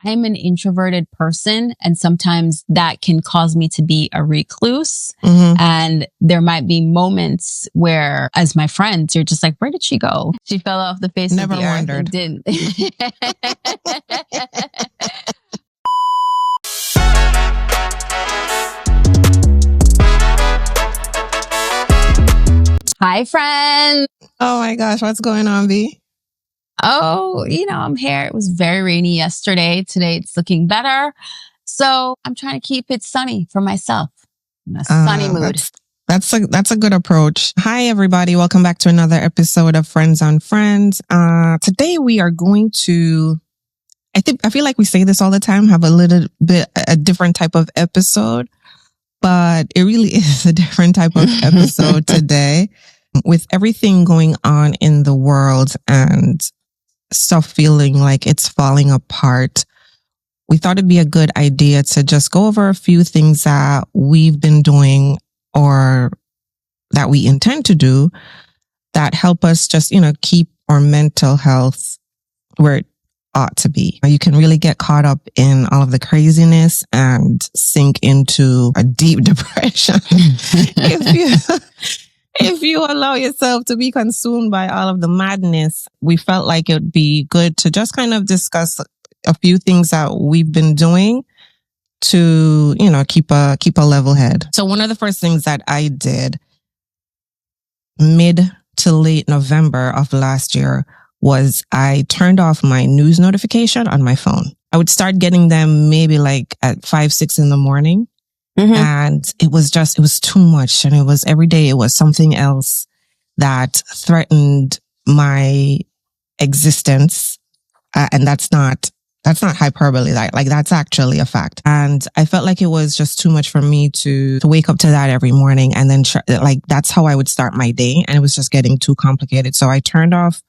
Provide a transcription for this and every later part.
I'm an introverted person, and sometimes that can cause me to be a recluse. And there might be moments where, as my friends, you're just like, where did she go? She fell off the face Never of the wondered. earth and didn't. Hi, friend. Oh my gosh, what's going on, V? Oh, I'm here. It was very rainy yesterday. Today it's looking better. So I'm trying to keep it sunny for myself. In a sunny mood. That's a good approach. Hi, everybody. Welcome back to another episode of Friends on Friends. Today we are going to, I feel like we say this all the time, have a little bit, a different type of episode, but it really is a different type of episode today. With everything going on in the world and stuff feeling like it's falling apart, we thought it'd be a good idea to just go over a few things that we've been doing or that we intend to do that help us just, keep our mental health where it ought to be. You can really get caught up in all of the craziness and sink into a deep depression if you allow yourself to be consumed by all of the madness. We felt like it would be good to just kind of discuss a few things that we've been doing to, keep a level head. So one of the first things that I did mid to late November of last year was I turned off my news notification on my phone. I would start getting them maybe like at 5, 6 in the morning. And it was too much. And it was every day, it was something else that threatened my existence. And that's not hyperbole. Like that's actually a fact. And I felt like it was just too much for me to wake up to that every morning. And then that's how I would start my day. And it was just getting too complicated. So I turned off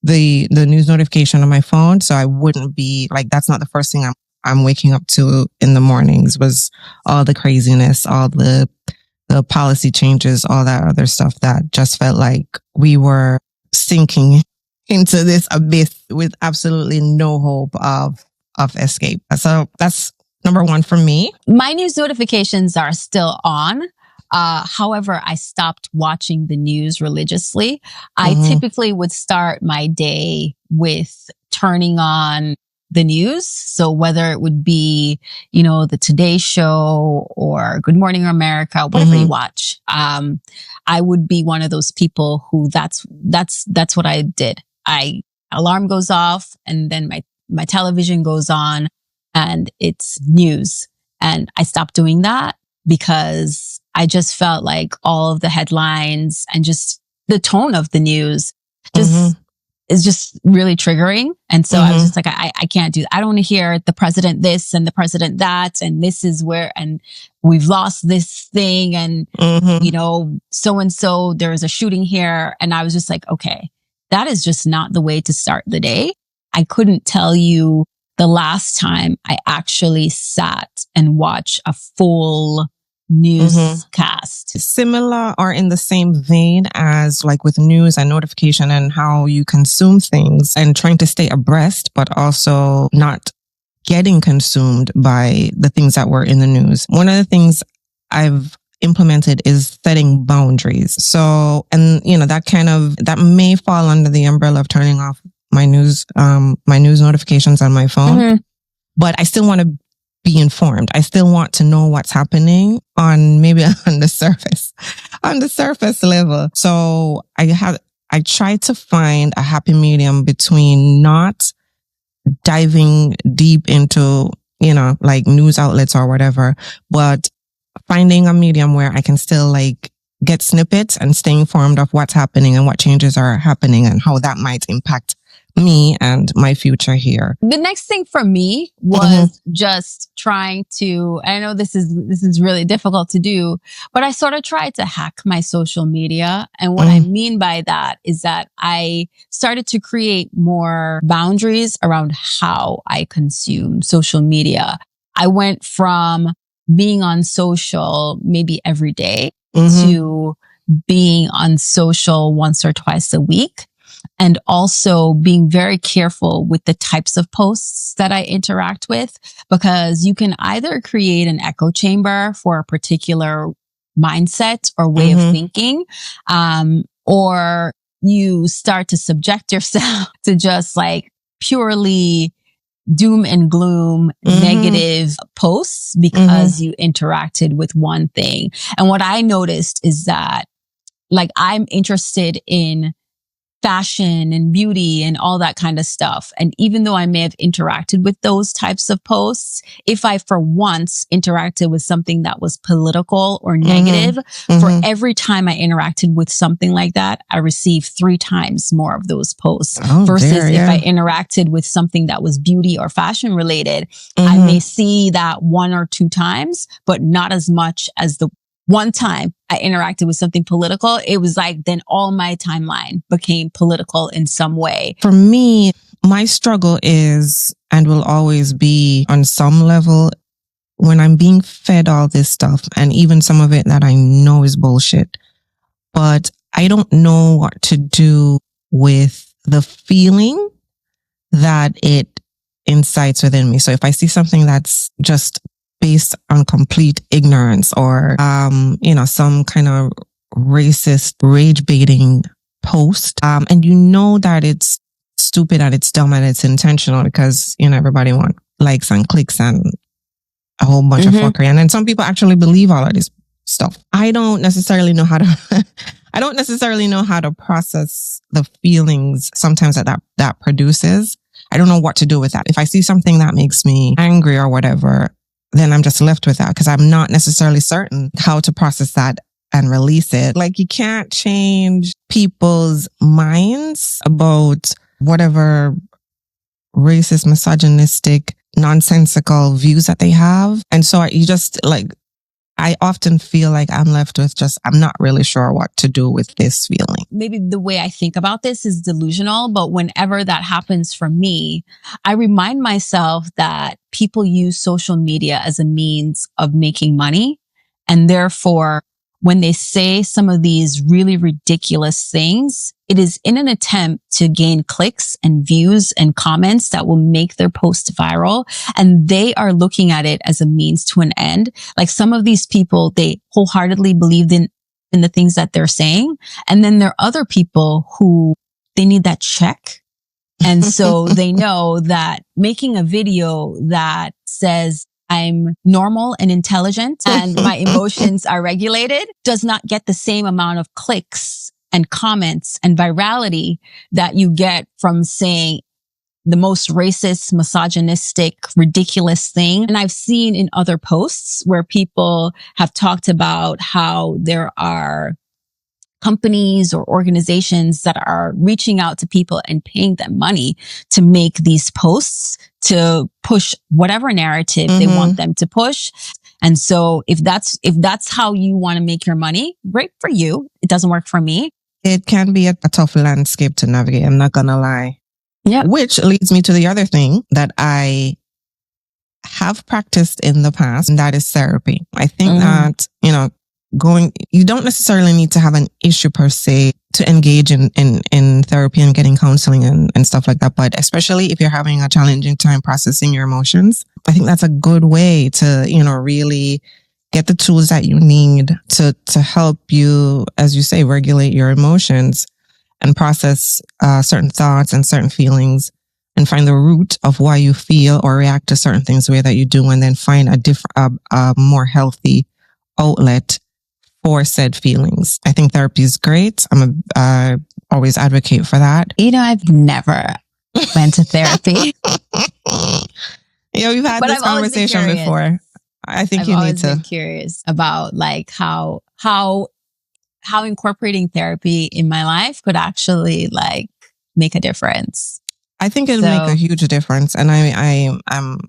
the news notification on my phone. So I wouldn't be like, that's not the first thing I'm waking up to in the mornings, was all the craziness, all the policy changes, all that other stuff that just felt like we were sinking into this abyss with absolutely no hope of escape. So that's number one for me. My news notifications are still on. However, I stopped watching the news religiously. I typically would start my day with turning on the news. So whether it would be, the Today Show or Good Morning America, whatever you watch, I would be one of those people who that's what I did. Alarm goes off and then my television goes on and it's news. And I stopped doing that because I just felt like all of the headlines and just the tone of the news is just really triggering. And so I was just like, I can't do that. I don't want to hear the president this and the president that, and this is where, and we've lost this thing. And, so-and-so, there is a shooting here. And I was just like, okay, that is just not the way to start the day. I couldn't tell you the last time I actually sat and watched a full newscast. Similar or in the same vein as like with news and notification and how you consume things and trying to stay abreast, but also not getting consumed by the things that were in the news. One of the things I've implemented is setting boundaries. So, and that may fall under the umbrella of turning off my news notifications on my phone, but I still want to be informed. I still want to know what's happening on the surface level. So I try to find a happy medium between not diving deep into, like news outlets or whatever, but finding a medium where I can still like get snippets and stay informed of what's happening and what changes are happening and how that might impact me and my future here. The next thing for me was just trying to, I know this is really difficult to do, but I sort of tried to hack my social media. And what I mean by that is that I started to create more boundaries around how I consume social media. I went from being on social maybe every day to being on social once or twice a week. and also being very careful with the types of posts that I interact with, because you can either create an echo chamber for a particular mindset or way of thinking, or you start to subject yourself to just like purely doom and gloom, negative posts because you interacted with one thing. And what I noticed is that like I'm interested in fashion and beauty and all that kind of stuff. And even though I may have interacted with those types of posts, if I for once interacted with something that was political or negative, for every time I interacted with something like that, I received 3 times more of those posts versus if I interacted with something that was beauty or fashion related, I may see that 1 or 2 times, but not as much as the one time I interacted with something political. It was like then all my timeline became political in some way. For me, my struggle is and will always be on some level when I'm being fed all this stuff, and even some of it that I know is bullshit, but I don't know what to do with the feeling that it incites within me. So if I see something that's just based on complete ignorance or, some kind of racist rage baiting post. And you know that it's stupid and it's dumb and it's intentional because, everybody wants likes and clicks and a whole bunch of fuckery. And then some people actually believe all of this stuff. I don't necessarily know how to process the feelings sometimes that produces. I don't know what to do with that. If I see something that makes me angry or whatever, then I'm just left with that because I'm not necessarily certain how to process that and release it. Like you can't change people's minds about whatever racist, misogynistic, nonsensical views that they have. And so you just like, I often feel like I'm left with I'm not really sure what to do with this feeling. Maybe the way I think about this is delusional, but whenever that happens for me, I remind myself that people use social media as a means of making money. And therefore, when they say some of these really ridiculous things, it is in an attempt to gain clicks and views and comments that will make their post viral. And they are looking at it as a means to an end. Like some of these people, they wholeheartedly believed in the things that they're saying. And then there are other people who they need that check. And so they know that making a video that says, I'm normal and intelligent and my emotions are regulated does not get the same amount of clicks and comments and virality that you get from saying the most racist, misogynistic, ridiculous thing. And I've seen in other posts where people have talked about how there are companies or organizations that are reaching out to people and paying them money to make these posts to push whatever narrative they want them to push. And so if that's how you want to make your money, great for you. It doesn't work for me. It can be a tough landscape to navigate. I'm not going to lie. Yeah. Which leads me to the other thing that I have practiced in the past, and that is therapy. I think that, you don't necessarily need to have an issue per se to engage in therapy and getting counseling and stuff like that. But especially if you're having a challenging time processing your emotions, I think that's a good way to, really get the tools that you need to help you, as you say, regulate your emotions and process certain thoughts and certain feelings and find the root of why you feel or react to certain things the way that you do, and then find a more healthy outlet for said feelings. I think therapy is great. I always advocate for that. I've never went to therapy. Yeah, we've had this conversation before. I think I've you need always to. been curious about like how incorporating therapy in my life could actually like make a difference. I think it'll make a huge difference, and I'm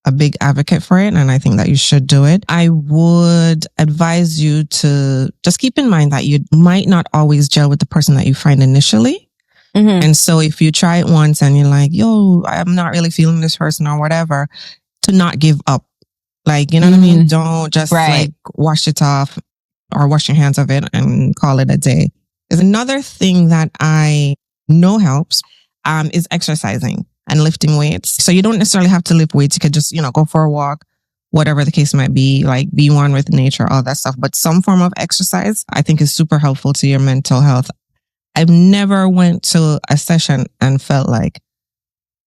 a big advocate for it, and I think that you should do it. I would advise you to just keep in mind that you might not always gel with the person that you find initially. And so if you try it once and you're like, yo, I'm not really feeling this person or whatever, to not give up. Like, you know what I mean? Don't just like wash it off or wash your hands of it and call it a day. There's another thing that I no helps, is exercising and lifting weights. So you don't necessarily have to lift weights. You could just, go for a walk, whatever the case might be, like be one with nature, all that stuff. But some form of exercise, I think, is super helpful to your mental health. I've never went to a session and felt like,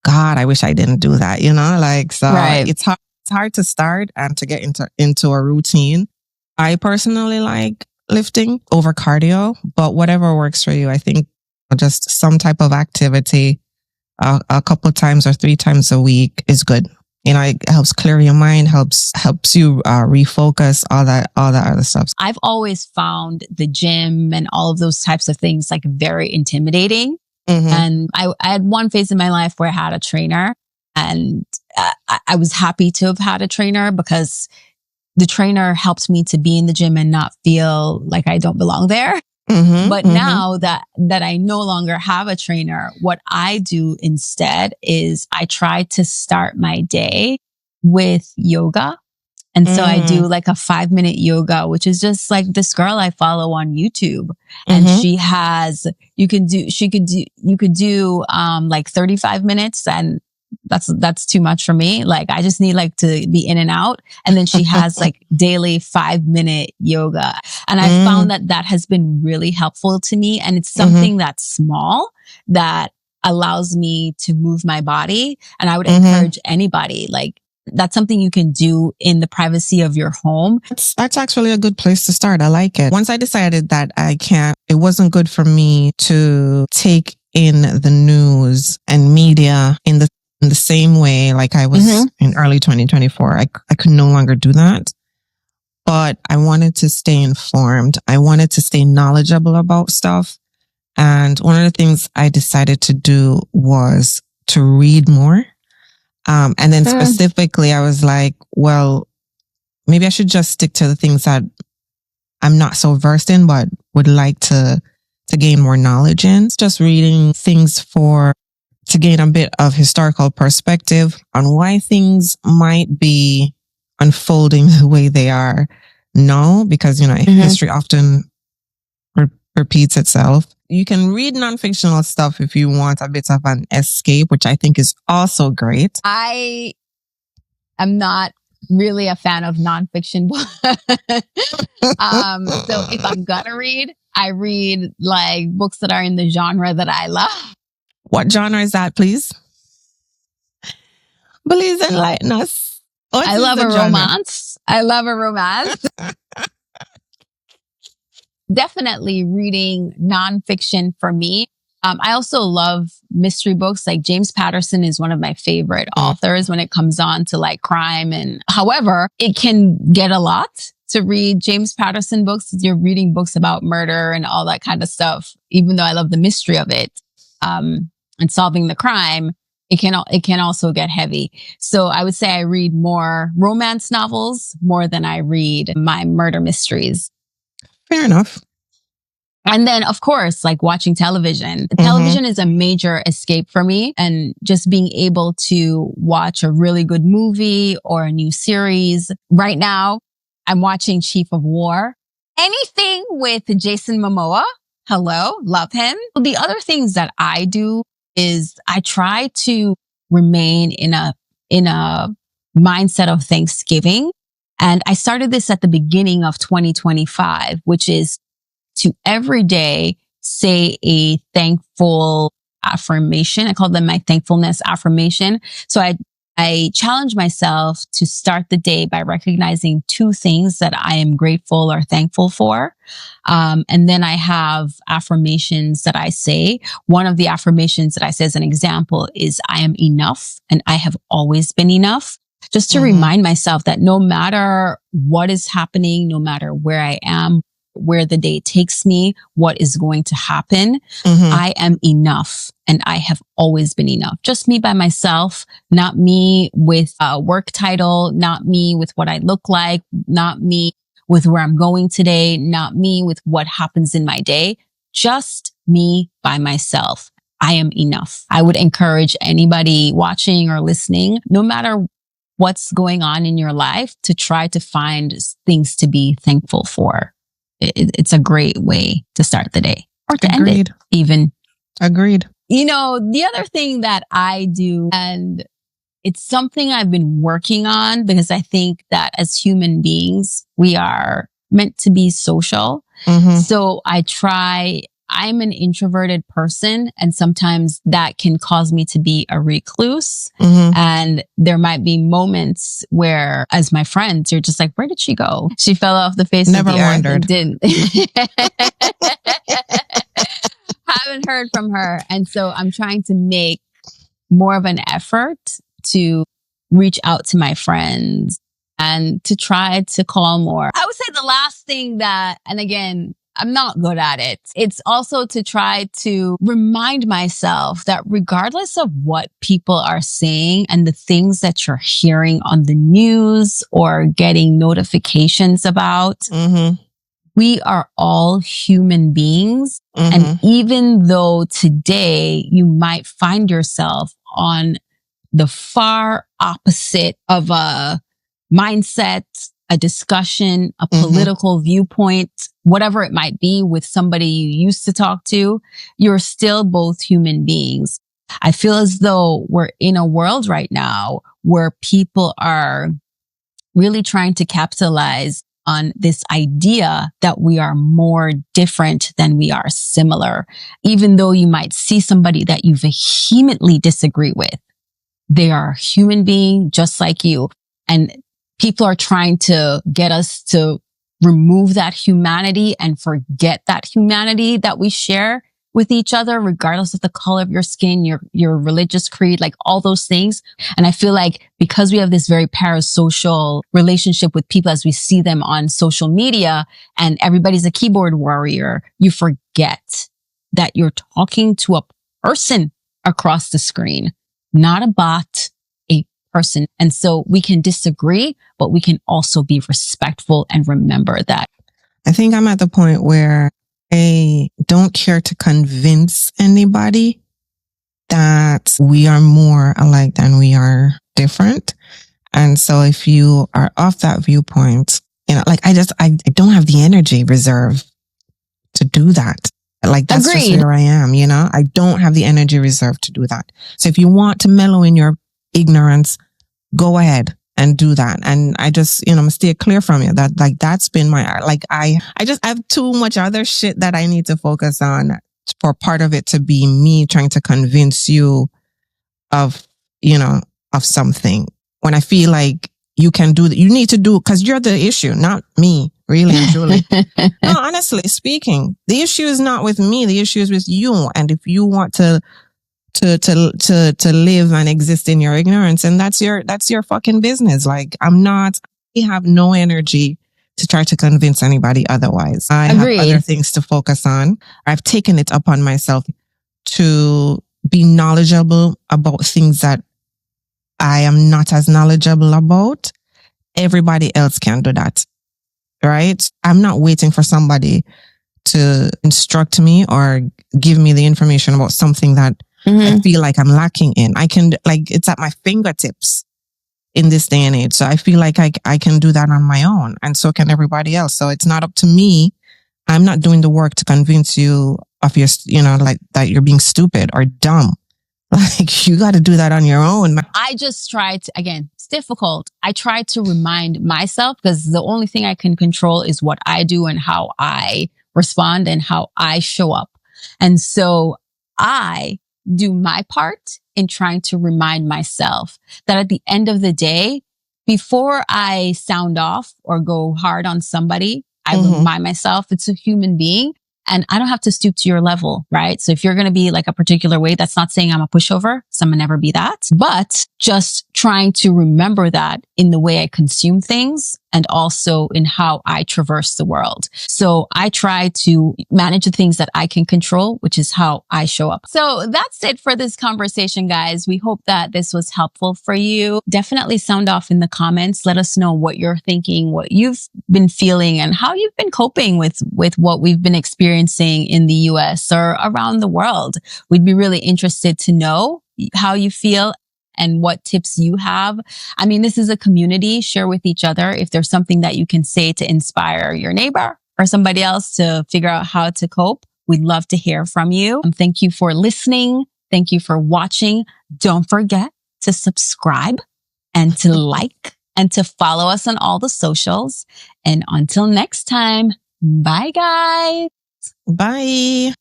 God, I wish I didn't do that, so Right. It's hard to start and to get into a routine. I personally like lifting over cardio, but whatever works for you, I think just some type of activity a couple of times or 3 times a week is good. It helps clear your mind, helps you refocus, all that other stuff. I've always found the gym and all of those types of things like very intimidating. Mm-hmm. And I had one phase in my life where I had a trainer, and I was happy to have had a trainer because the trainer helped me to be in the gym and not feel like I don't belong there. Mm-hmm, but now that I no longer have a trainer, what I do instead is I try to start my day with yoga. And so I do like a 5-minute yoga, which is just like this girl I follow on YouTube. And she has, you could do like 35 minutes, and that's too much for me. Like I just need like to be in and out. And then she has like daily 5-minute yoga. And I found that has been really helpful to me. And it's something that's small that allows me to move my body. And I would encourage anybody, like, that's something you can do in the privacy of your home. That's actually a good place to start. I like it. Once I decided that it wasn't good for me to take in the news and media in the same way like I was in early 2024. I could no longer do that. But I wanted to stay informed. I wanted to stay knowledgeable about stuff. And one of the things I decided to do was to read more. And then specifically, I was like, well, maybe I should just stick to the things that I'm not so versed in, but would like to gain more knowledge in. It's just reading things to gain a bit of historical perspective on why things might be unfolding the way they are now, because, history often repeats itself. You can read non-fictional stuff if you want a bit of an escape, which I think is also great. I am not really a fan of nonfiction books. So if I'm gonna read, I read like books that are in the genre that I love. What genre is that, please? Please enlighten us. I love a romance. I love a romance. Definitely reading nonfiction for me. I also love mystery books. Like James Patterson is one of my favorite authors when it comes on to like crime. And however, it can get a lot to read James Patterson books. You're reading books about murder and all that kind of stuff. Even though I love the mystery of it, and solving the crime, it can also get heavy. So I would say I read more romance novels more than I read my murder mysteries. Fair enough. And then, of course, like watching television. Television is a major escape for me. And just being able to watch a really good movie or a new series. Right now, I'm watching Chief of War. Anything with Jason Momoa. Hello. Love him. The other things that I do is I try to remain in a mindset of Thanksgiving. And I started this at the beginning of 2025, which is to every day say a thankful affirmation. I call them my thankfulness affirmation. So I challenge myself to start the day by recognizing 2 things that I am grateful or thankful for. And then I have affirmations that I say. One of the affirmations that I say as an example is I am enough and I have always been enough. Just to remind myself that no matter what is happening, no matter where I am, where the day takes me, what is going to happen, I am enough and I have always been enough. Just me by myself, not me with a work title, not me with what I look like, not me with where I'm going today, not me with what happens in my day, just me by myself. I am enough. I would encourage anybody watching or listening, no matter what's going on in your life, to try to find things to be thankful for. It's a great way to start the day or to end it even. Agreed. The other thing that I do, and it's something I've been working on because I think that as human beings, we are meant to be social. So I'm an introverted person, and sometimes that can cause me to be a recluse. And there might be moments where, as my friends, you're just like, where did she go? She fell off the face Never of the wondered. earth and didn't. Haven't heard from her. And so I'm trying to make more of an effort to reach out to my friends and to try to call more. I would say the last thing that, and again, I'm not good at it. It's also to try to remind myself that regardless of what people are saying and the things that you're hearing on the news or getting notifications about, we are all human beings. And even though today you might find yourself on the far opposite of a mindset, a discussion, a political viewpoint, whatever it might be with somebody you used to talk to, you're still both human beings. I feel as though we're in a world right now where people are really trying to capitalize on this idea that we are more different than we are similar. Even though you might see somebody that you vehemently disagree with, they are a human being just like you. And people are trying to get us to remove that humanity and forget that humanity that we share with each other, regardless of the color of your skin, your religious creed, like all those things. And I feel like because we have this very parasocial relationship with people as we see them on social media and everybody's a keyboard warrior, you forget that you're talking to a person across the screen, not a bot, a person. And so we can disagree, but we can also be respectful and remember that. I think I'm at the point where I don't care to convince anybody that we are more alike than we are different. And so if you are off that viewpoint, like I don't have the energy reserve to do that. Like that's Agreed. just where I am, I don't have the energy reserve to do that. So if you want to mellow in your ignorance, go ahead and do that. And I just, stay clear from you. That's been I have too much other shit that I need to focus on for part of it to be me trying to convince you of something. When I feel like you can do that, you need to do, because you're the issue, not me, really and truly. No, honestly speaking, the issue is not with me. The issue is with you. And if you want to live and exist in your ignorance, and that's your fucking business. Like I have no energy to try to convince anybody otherwise. I Agreed. have other things to focus on. I've taken it upon myself to be knowledgeable about things that I am not as knowledgeable about. Everybody else can do that, right? I'm not waiting for somebody to instruct me or give me the information about something that I feel like I'm lacking in. It's at my fingertips in this day and age. So I feel like I can do that on my own, and so can everybody else. So it's not up to me. I'm not doing the work to convince you of your, that you're being stupid or dumb. Like you got to do that on your own. I just try to, again, it's difficult. I try to remind myself, because the only thing I can control is what I do and how I respond and how I show up. And so I do my part in trying to remind myself that at the end of the day, before I sound off or go hard on somebody, I remind myself it's a human being and I don't have to stoop to your level, right? So if you're going to be like a particular way, that's not saying I'm a pushover. So I'm going to never be that, but just trying to remember that in the way I consume things and also in how I traverse the world. So I try to manage the things that I can control, which is how I show up. So that's it for this conversation, guys. We hope that this was helpful for you. Definitely sound off in the comments. Let us know what you're thinking, what you've been feeling, and how you've been coping with what we've been experiencing in the US or around the world. We'd be really interested to know how you feel and what tips you have. I mean, this is a community. Share with each other. If there's something that you can say to inspire your neighbor or somebody else to figure out how to cope, We'd love to hear from you. Thank you for listening. Thank you for watching. Don't forget to subscribe and to like and to follow us on all the socials. And until next time, bye guys. Bye.